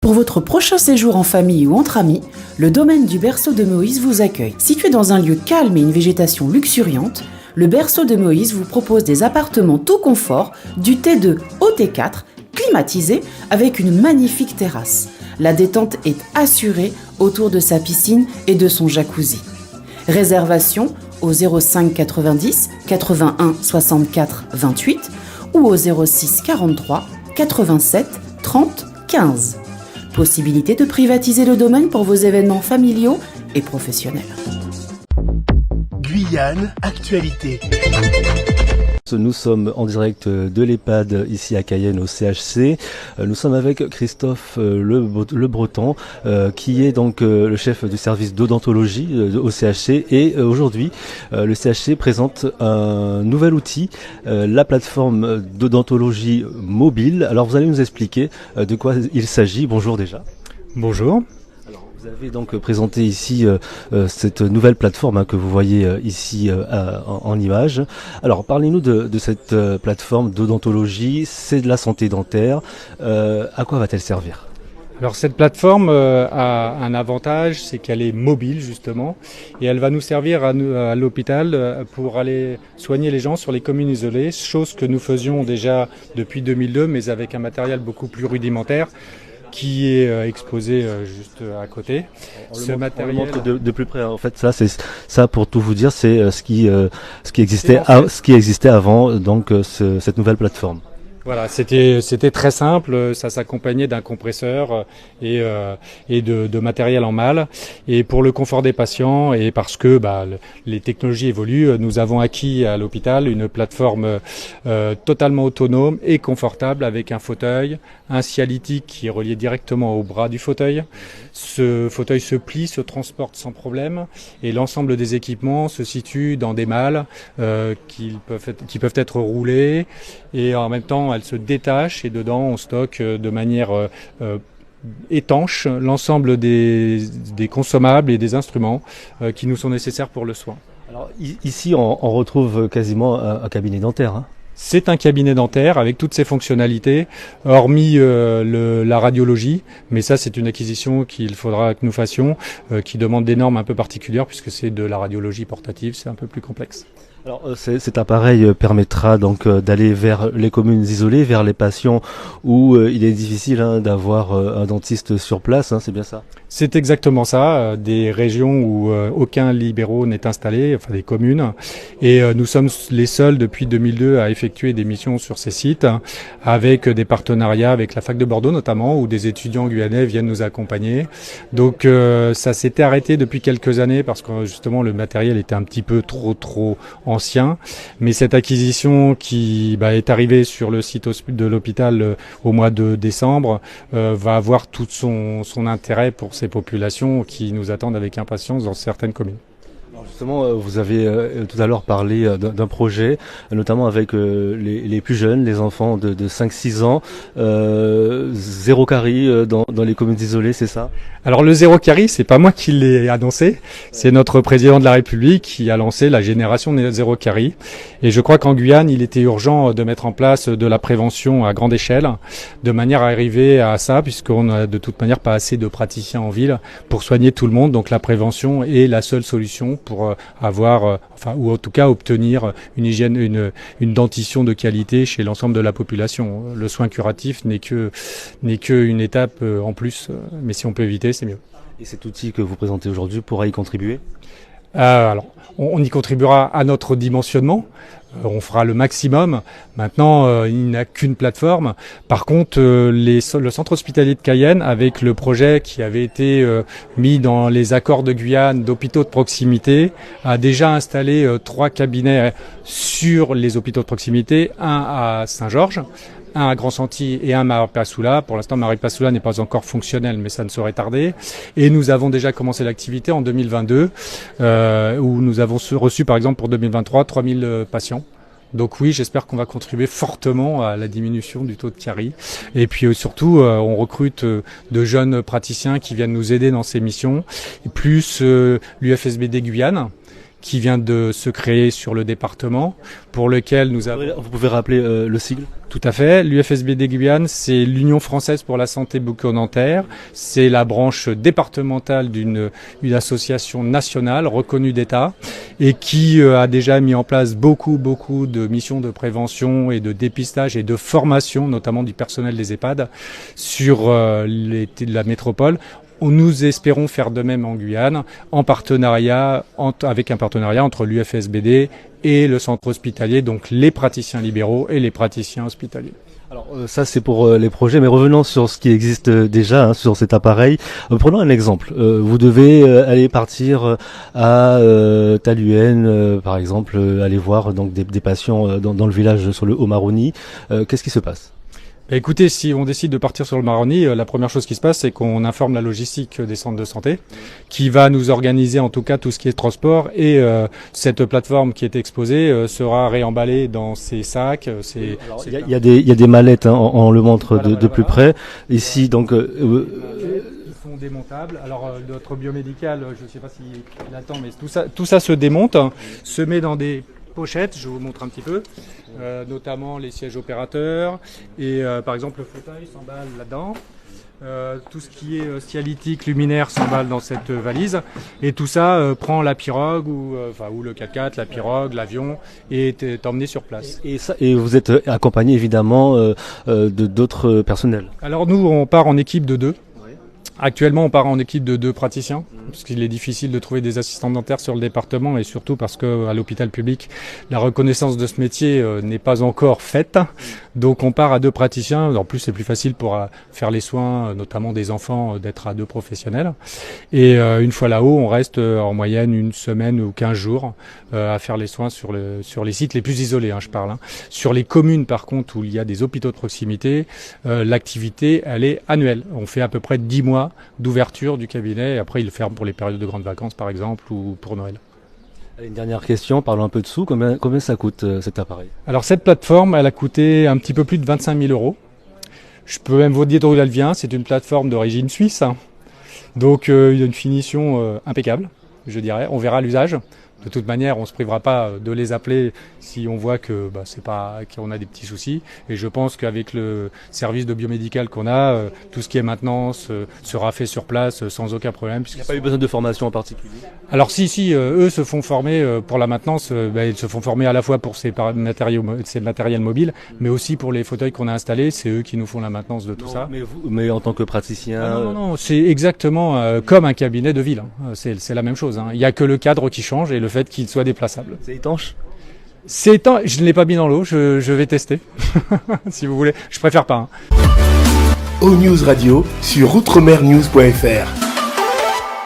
Pour votre prochain séjour en famille ou entre amis, le domaine du Berceau de Moïse vous accueille. Situé dans un lieu calme et une végétation luxuriante, le Berceau de Moïse vous propose des appartements tout confort, du T2 au T4, climatisés avec une magnifique terrasse. La détente est assurée autour de sa piscine et de son jacuzzi. Réservation au 05 90 81 64 28 ou au 06 43 87 30 15. Possibilité de privatiser le domaine pour vos événements familiaux et professionnels. Guyane, actualité. Nous sommes en direct de l'EHPAD ici à Cayenne au CHC. Nous sommes avec Christophe Le Breton qui est donc le chef du service d'odontologie au CHC et aujourd'hui le CHC présente un nouvel outil, la plateforme d'odontologie mobile. Alors vous allez nous expliquer de quoi il s'agit. Bonjour déjà. Bonjour. Vous avez donc présenté ici cette nouvelle plateforme que vous voyez ici en image. Alors parlez-nous de cette plateforme d'odontologie, c'est de la santé dentaire. À quoi va-t-elle servir ? Alors cette plateforme a un avantage, c'est qu'elle est mobile justement et elle va nous servir à l'hôpital pour aller soigner les gens sur les communes isolées, chose que nous faisions déjà depuis 2002 mais avec un matériel beaucoup plus rudimentaire qui est exposé juste à côté. Ce matériel montre de plus près. En fait, ça pour tout vous dire, c'est ce qui existait avant donc cette nouvelle plateforme. Voilà, c'était très simple, ça s'accompagnait d'un compresseur et de matériel en malle. Et pour le confort des patients et parce que les technologies évoluent, nous avons acquis à l'hôpital une plateforme totalement autonome et confortable avec un fauteuil, un cialytique qui est relié directement au bras du fauteuil. Ce fauteuil se plie, se transporte sans problème et l'ensemble des équipements se situe dans des malles qui peuvent être roulées et en même temps elles se détachent et dedans on stocke de manière étanche l'ensemble des consommables et des instruments qui nous sont nécessaires pour le soin. Alors ici on retrouve quasiment un cabinet dentaire. Hein. C'est un cabinet dentaire avec toutes ses fonctionnalités, hormis la radiologie, mais ça c'est une acquisition qu'il faudra que nous fassions, qui demande des normes un peu particulières puisque c'est de la radiologie portative, c'est un peu plus complexe. Alors cet appareil permettra donc d'aller vers les communes isolées, vers les patients où il est difficile d'avoir un dentiste sur place, c'est bien ça ? C'est exactement ça, des régions où aucun libéraux n'est installé, enfin des communes, et nous sommes les seuls depuis 2002 à effectuer des missions sur ces sites, avec des partenariats avec la fac de Bordeaux notamment, où des étudiants guyanais viennent nous accompagner. Donc ça s'était arrêté depuis quelques années parce que justement le matériel était un petit peu trop ancien, mais cette acquisition qui est arrivée sur le site de l'hôpital au mois de décembre va avoir tout son intérêt pour ces populations qui nous attendent avec impatience dans certaines communes. Alors justement, vous avez tout à l'heure parlé d'un projet, notamment avec les plus jeunes, les enfants de 5-6 ans, zéro carie dans les communes isolées, c'est ça ? Alors le zéro carie, c'est pas moi qui l'ai annoncé, c'est notre président de la République qui a lancé la génération zéro carie. Et je crois qu'en Guyane, il était urgent de mettre en place de la prévention à grande échelle, de manière à arriver à ça, puisqu'on n'a de toute manière pas assez de praticiens en ville pour soigner tout le monde. Donc la prévention est la seule solution pour avoir, ou en tout cas obtenir une hygiène, une dentition de qualité chez l'ensemble de la population. Le soin curatif n'est qu'une étape en plus, mais si on peut éviter, c'est mieux. Et cet outil que vous présentez aujourd'hui pourra y contribuer ? Alors, on y contribuera à notre dimensionnement. On fera le maximum. Maintenant, il n'y a qu'une plateforme. Par contre, le centre hospitalier de Cayenne, avec le projet qui avait été mis dans les accords de Guyane d'hôpitaux de proximité, a déjà installé 3 cabinets sur les hôpitaux de proximité, un à Saint-Georges, un à Grand-Santi et un à Maripasoula. Pour l'instant, Maripasoula n'est pas encore fonctionnel, mais ça ne saurait tarder. Et nous avons déjà commencé l'activité en 2022, où nous avons reçu, par exemple, pour 2023, 3000 patients. Donc oui, j'espère qu'on va contribuer fortement à la diminution du taux de carie. Et puis surtout, on recrute de jeunes praticiens qui viennent nous aider dans ces missions, plus l'UFSBD Guyane, qui vient de se créer sur le département, pour lequel nous avons... Vous pouvez rappeler le sigle? Tout à fait. L'UFSBD Guyane, c'est l'Union française pour la santé bucco-dentaire. C'est la branche départementale d'une association nationale reconnue d'État et qui a déjà mis en place beaucoup de missions de prévention et de dépistage et de formation, notamment du personnel des EHPAD, sur la métropole. Nous espérons faire de même en Guyane, avec un partenariat entre l'UFSBD et le centre hospitalier, donc les praticiens libéraux et les praticiens hospitaliers. Alors ça c'est pour les projets, mais revenons sur ce qui existe déjà sur cet appareil. Prenons un exemple. Vous devez aller partir à Taluène, par exemple, aller voir donc des patients dans le village sur le Haut-Maroni. Qu'est-ce qui se passe? Écoutez, si on décide de partir sur le Maroni, la première chose qui se passe, c'est qu'on informe la logistique des centres de santé, qui va nous organiser en tout cas tout ce qui est transport, et cette plateforme qui est exposée sera réemballée dans ces sacs. Il y a des mallettes, hein, on le montre de plus près. Ici, donc... Ils sont démontables. Alors notre biomédical, je ne sais pas s'il attend, mais tout ça se démonte, se met dans des pochettes, je vous montre un petit peu, notamment les sièges opérateurs et par exemple le fauteuil s'emballe là-dedans. Tout ce qui est cialytique, luminaire s'emballe dans cette valise et tout ça prend la pirogue ou le 4x4, la pirogue, l'avion et est emmené sur place. Et vous êtes accompagné évidemment d'autres personnels. Alors nous on part en équipe de 2. Actuellement, on part en équipe de 2 praticiens, parce qu'il est difficile de trouver des assistants dentaires sur le département, et surtout parce que à l'hôpital public, la reconnaissance de ce métier n'est pas encore faite. Donc, on part à 2 praticiens. En plus, c'est plus facile pour faire les soins, notamment des enfants, d'être à 2 professionnels. Et une fois là-haut, on reste en moyenne une semaine ou 15 jours à faire les soins sur les sites les plus isolés, je parle. Sur les communes, par contre, où il y a des hôpitaux de proximité, l'activité, elle est annuelle. On fait à peu près 10 mois d'ouverture du cabinet, et après il le ferme pour les périodes de grandes vacances par exemple ou pour Noël. Une dernière question, parlons un peu de sous, combien ça coûte cet appareil? Alors cette plateforme, elle a coûté un petit peu plus de 25 000 €. Je peux même vous dire d'où elle vient, c'est une plateforme d'origine suisse, donc il y a une finition impeccable, je dirais, on verra l'usage. De toute manière, on ne se privera pas de les appeler si on voit que qu'on a des petits soucis. Et je pense qu'avec le service de biomédical qu'on a, tout ce qui est maintenance sera fait sur place sans aucun problème. Il n'y a pas eu besoin de formation en particulier? Alors si, eux se font former pour la maintenance. Ils se font former à la fois pour ces matériels mobiles, mais aussi pour les fauteuils qu'on a installés. C'est eux qui nous font la maintenance de tout ça. Mais en tant que praticien... Non, c'est exactement comme un cabinet de ville. C'est la même chose. Il n'y a que le cadre qui change et le fait qu'il soit déplaçable. C'est étanche? C'est étanche. Je ne l'ai pas mis dans l'eau, je vais tester. Si vous voulez. Je préfère pas. O-News Radio sur outremernews.fr.